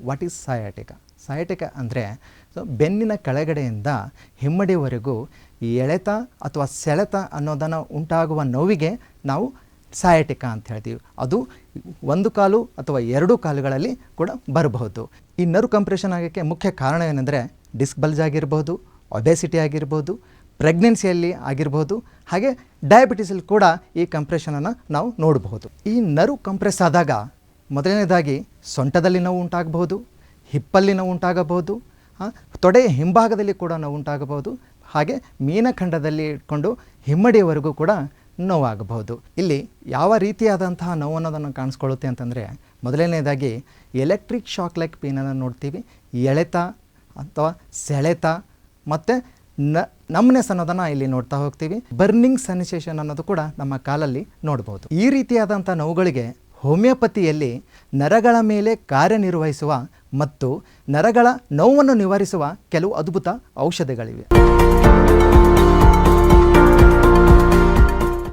What is ಸಯಾಟಿಕ? ಸಯಾಟಿಕ ಅಂದರೆ ಬೆನ್ನಿನ ಕೆಳಗಡೆಯಿಂದ ಹಿಮ್ಮಡಿವರೆಗೂ ಎಳೆತ ಅಥವಾ ಸೆಳೆತ ಅನ್ನೋದನ್ನು ಉಂಟಾಗುವ ನೋವಿಗೆ ನಾವು ಸಯಾಟಿಕ ಅಂತ ಹೇಳ್ತೀವಿ. ಅದು ಒಂದು ಕಾಲು ಅಥವಾ ಎರಡು ಕಾಲುಗಳಲ್ಲಿ ಕೂಡ ಬರಬಹುದು. ಈ ನರ್ವ್ ಕಂಪ್ರೆಷನ್ ಆಗೋಕ್ಕೆ ಮುಖ್ಯ ಕಾರಣ ಏನೆಂದರೆ ಡಿಸ್ಕ್ ಬಲ್ಜ್ ಆಗಿರ್ಬೋದು, ಒಬೆಸಿಟಿ ಆಗಿರ್ಬೋದು, ಪ್ರೆಗ್ನೆನ್ಸಿಯಲ್ಲಿ ಆಗಿರ್ಬೋದು, ಹಾಗೆ ಡಯಾಬಿಟಿಸಲ್ಲಿ ಕೂಡ ಈ ಕಂಪ್ರೆಷನನ್ನು ನಾವು ನೋಡಬಹುದು. ಈ ನರ್ವ್ ಕಂಪ್ರೆಸ್ ಆದಾಗ ಮೊದಲನೇದಾಗಿ ಸೊಂಟದಲ್ಲಿ ನೋವು ಉಂಟಾಗಬಹುದು, ಹಿಪ್ಪಲ್ಲಿ ನೋವು ಉಂಟಾಗಬಹುದು, ತೊಡೆಯ ಹಿಂಭಾಗದಲ್ಲಿ ಕೂಡ ನೋವು ಉಂಟಾಗಬಹುದು, ಹಾಗೆ ಮೀನಖಂಡದಲ್ಲಿ ಇಟ್ಕೊಂಡು ಹಿಮ್ಮಡಿಯವರೆಗೂ ಕೂಡ ನೋವಾಗಬಹುದು. ಇಲ್ಲಿ ಯಾವ ರೀತಿಯಾದಂತಹ ನೋವು ಅನ್ನೋದನ್ನು ಕಾಣಿಸ್ಕೊಳ್ಳುತ್ತೆ ಅಂತಂದರೆ ಮೊದಲನೇದಾಗಿ ಎಲೆಕ್ಟ್ರಿಕ್ ಶಾಕ್ ಲೈಕ್ ಪೇನನ್ನು ನೋಡ್ತೀವಿ. ಎಳೆತ ಅಥವಾ ಸೆಳೆತ ಮತ್ತು ನಮ್ನೆಸ್ ಅನ್ನೋದನ್ನು ಇಲ್ಲಿ ನೋಡ್ತಾ ಹೋಗ್ತೀವಿ. ಬರ್ನಿಂಗ್ ಸೆನ್ಸೇಷನ್ ಅನ್ನೋದು ಕೂಡ ನಮ್ಮ ಕಾಲಲ್ಲಿ ನೋಡ್ಬೋದು. ಈ ರೀತಿಯಾದಂಥ ನೋವುಗಳಿಗೆ ಹೋಮಿಯೋಪತಿಯಲ್ಲಿ ನರಗಳ ಮೇಲೆ ಕಾರ್ಯನಿರ್ವಹಿಸುವ ಮತ್ತು ನರಗಳ ನೋವನ್ನು ನಿವಾರಿಸುವ ಕೆಲವು ಅದ್ಭುತ ಔಷಧಿಗಳಿವೆ.